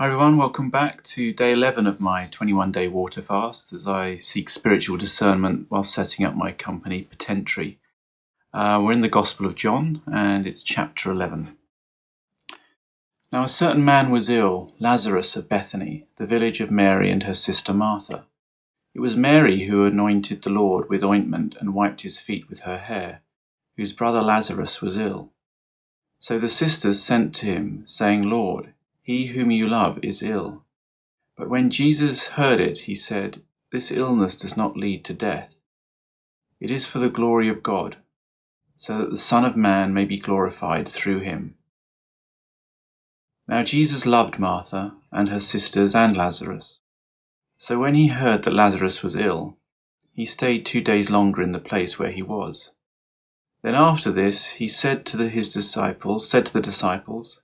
Hi everyone, welcome back to day 11 of my 21-day water fast as I seek spiritual discernment while setting up my company Potentree. We're in the Gospel of John and it's chapter 11. Now a certain man was ill, Lazarus of Bethany, the village of Mary and her sister Martha. It was Mary who anointed the Lord with ointment and wiped his feet with her hair, whose brother Lazarus was ill. So the sisters sent to him, saying, "Lord, he whom you love is ill." But when Jesus heard it, he said, "This illness does not lead to death. It is for the glory of God, so that the Son of Man may be glorified through him." Now Jesus loved Martha and her sisters and Lazarus. So when he heard that Lazarus was ill, he stayed 2 days longer in the place where he was. Then after this he said to the disciples,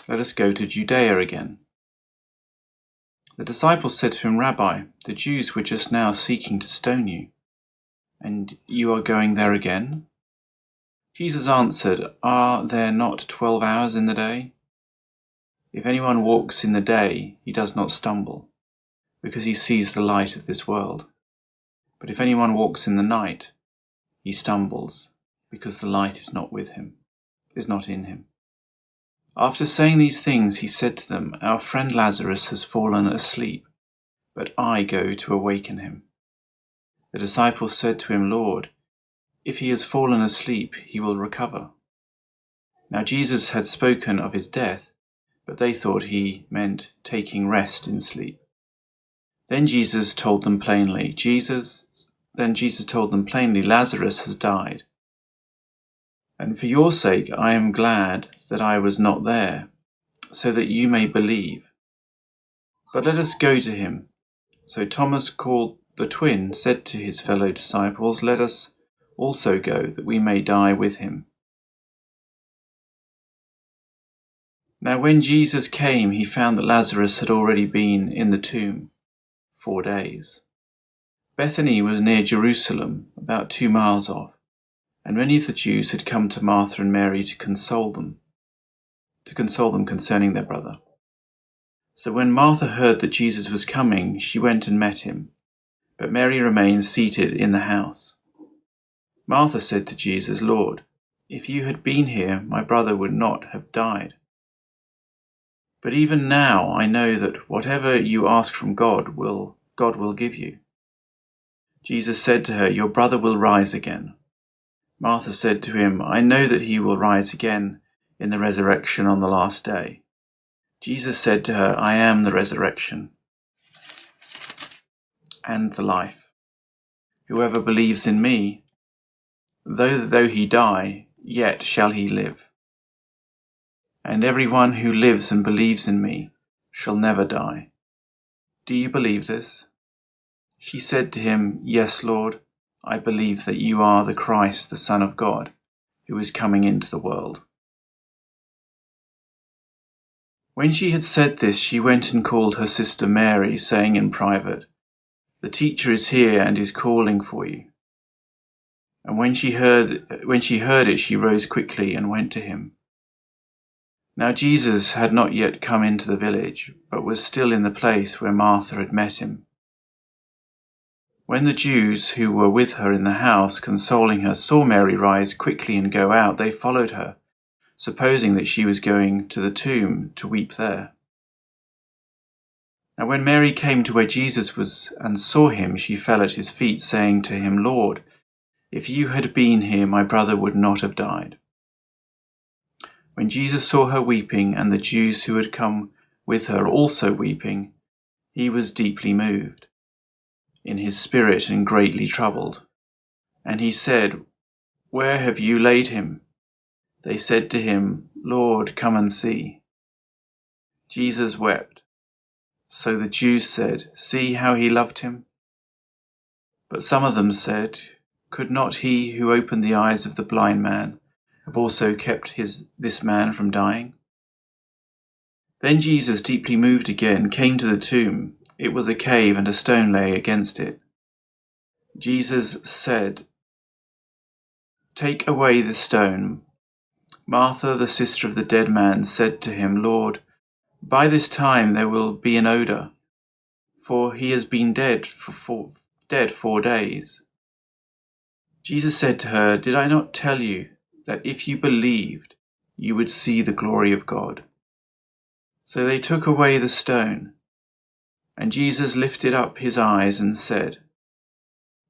"Let us go to Judea again." The disciples said to him, "Rabbi, the Jews were just now seeking to stone you, and you are going there again?" Jesus answered, "Are there not 12 hours in the day? If anyone walks in the day, he does not stumble, because he sees the light of this world. But if anyone walks in the night, he stumbles, because the light is not in him." After saying these things, he said to them, "Our friend Lazarus has fallen asleep, but I go to awaken him." The disciples said to him, "Lord, if he has fallen asleep, he will recover." Now Jesus had spoken of his death, but they thought he meant taking rest in sleep. Then Jesus told them plainly, "Lazarus has died. And for your sake I am glad that I was not there, so that you may believe. But let us go to him." So Thomas, called the twin, said to his fellow disciples, "Let us also go, that we may die with him." Now when Jesus came, he found that Lazarus had already been in the tomb 4 days. Bethany was near Jerusalem, about 2 miles off, and many of the Jews had come to Martha and Mary to console them concerning their brother. So when Martha heard that Jesus was coming, she went and met him, but Mary remained seated in the house. Martha said to Jesus, "Lord, if you had been here, my brother would not have died. But even now I know that whatever you ask from God will give you." Jesus said to her, "Your brother will rise again." Martha said to him, "I know that he will rise again in the resurrection on the last day." Jesus said to her, "I am the resurrection and the life. Whoever believes in me, though he die, yet shall he live. And everyone who lives and believes in me shall never die. Do you believe this?" She said to him, "Yes, Lord, I believe that you are the Christ, the Son of God, who is coming into the world." When she had said this, she went and called her sister Mary, saying in private, "The teacher is here and is calling for you." And when she heard it, she rose quickly and went to him. Now Jesus had not yet come into the village, but was still in the place where Martha had met him. When the Jews who were with her in the house, consoling her, saw Mary rise quickly and go out, they followed her, supposing that she was going to the tomb to weep there. Now when Mary came to where Jesus was and saw him, she fell at his feet, saying to him, "Lord, if you had been here, my brother would not have died." When Jesus saw her weeping, and the Jews who had come with her also weeping, he was deeply moved in his spirit and greatly troubled. And he said, "Where have you laid him?" They said to him, "Lord, come and see." Jesus wept. So the Jews said, "See how he loved him." But some of them said, "Could not he who opened the eyes of the blind man have also kept this man from dying?" Then Jesus, deeply moved again, came to the tomb. It was a cave, and a stone lay against it. Jesus said, "Take away the stone." Martha, the sister of the dead man, said to him, "Lord, By this time there will be an odor, for he has been dead for 4 days. Jesus said to her, Did I not tell you that if you believed, you would see the glory of God? So they took away the stone, and Jesus lifted up his eyes and said,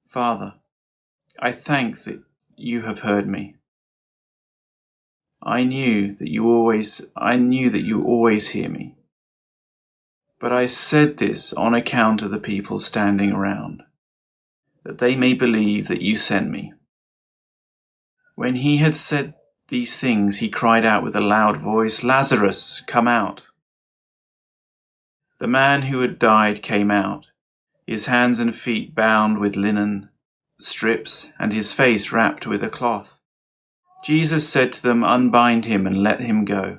Father, I thank that you have heard me. I knew that you always hear me. But I said this on account of the people standing around, that they may believe that you sent me. When he had said these things, he cried out with a loud voice, Lazarus, come out. The man who had died came out, his hands and feet bound with linen strips, and his face wrapped with a cloth. Jesus said to them, Unbind him and let him go.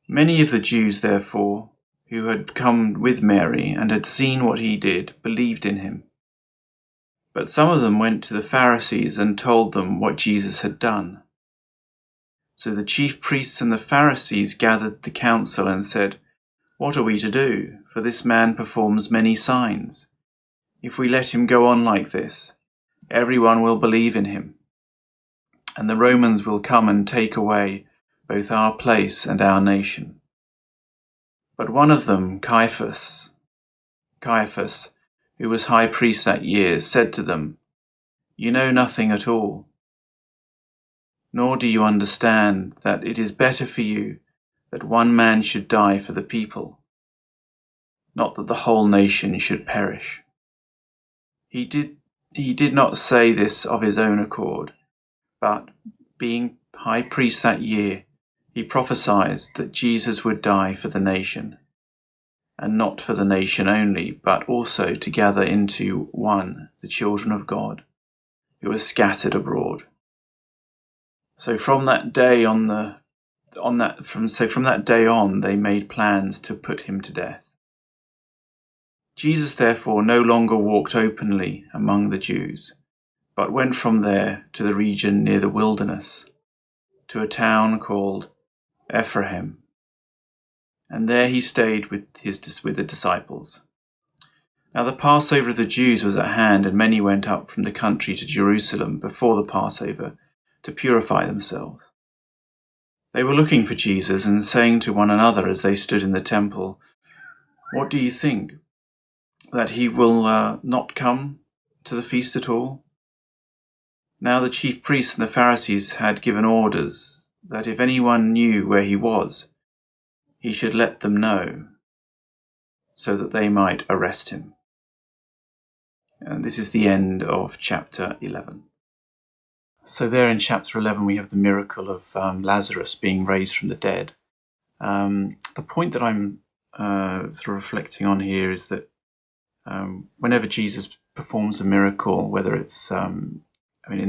Many of the Jews, therefore, who had come with Mary and had seen what he did, believed in him. But some of them went to the Pharisees and told them what Jesus had done. So the chief priests and the Pharisees gathered the council and said, What are we to do? For this man performs many signs. If we let him go on like this, everyone will believe in him, and the Romans will come and take away both our place and our nation. But one of them, Caiaphas, who was high priest that year, said to them, You know nothing at all, nor do you understand that it is better for you that one man should die for the people, not that the whole nation should perish. He did not say this of his own accord, but being high priest that year, he prophesied that Jesus would die for the nation, and not for the nation only, but also to gather into one the children of God, who were scattered abroad. So from that day on, they made plans to put him to death. Jesus therefore no longer walked openly among the Jews, but went from there to the region near the wilderness, to a town called Ephraim, and there he stayed with the disciples. Now the Passover of the Jews was at hand, and many went up from the country to Jerusalem before the Passover to purify themselves. They were looking for Jesus and saying to one another as they stood in the temple, What do you think? That he will not come to the feast at all? Now the chief priests and the Pharisees had given orders that if anyone knew where he was, he should let them know, so that they might arrest him. And this is the end of chapter 11. So there in chapter 11 we have the miracle of Lazarus being raised from the dead. The point that I'm sort of reflecting on here is that whenever Jesus performs a miracle, whether it's, in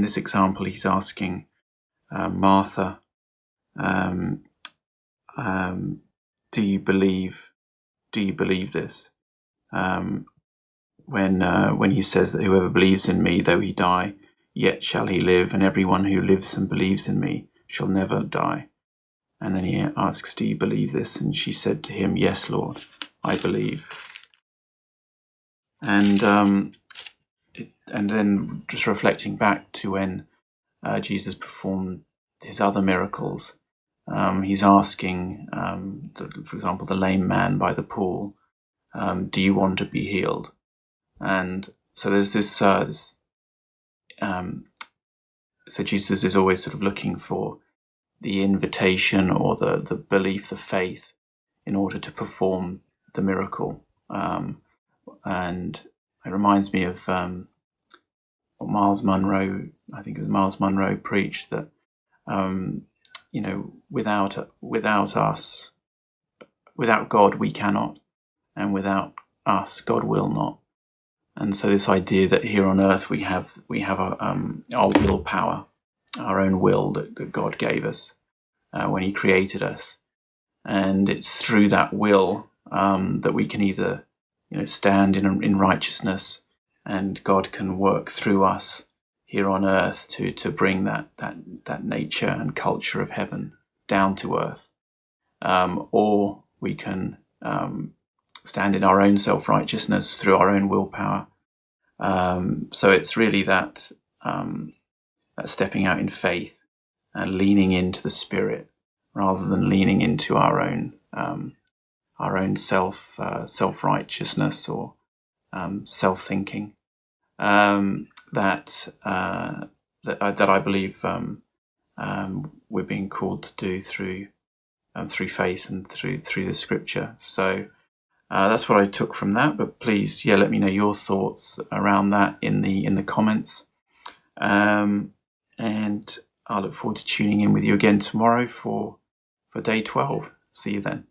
this example, he's asking Martha, do you believe this? When he says that whoever believes in me, though he die, yet shall he live, and everyone who lives and believes in me shall never die. And then he asks, do you believe this? And she said to him, Yes, Lord, I believe. And then just reflecting back to when Jesus performed his other miracles, he's asking, for example, the lame man by the pool, do you want to be healed? And so there's this, so Jesus is always sort of looking for the invitation or the belief, the faith, in order to perform the miracle. And it reminds me of what Miles Monroe, I think it was Miles Monroe, preached, that without us, without God we cannot, and without us God will not. And so this idea that here on earth we have our willpower, our own will that God gave us when he created us, and it's through that will that we can either stand in righteousness, and God can work through us here on earth to bring that nature and culture of heaven down to earth. or we can stand in our own self-righteousness through our own willpower. So it's really that stepping out in faith and leaning into the Spirit rather than leaning into our own self-righteousness or self-thinking. That I believe we're being called to do through faith and through the Scripture. So that's what I took from that. But please, let me know your thoughts around that in the comments. And I look forward to tuning in with you again tomorrow for day 12. See you then.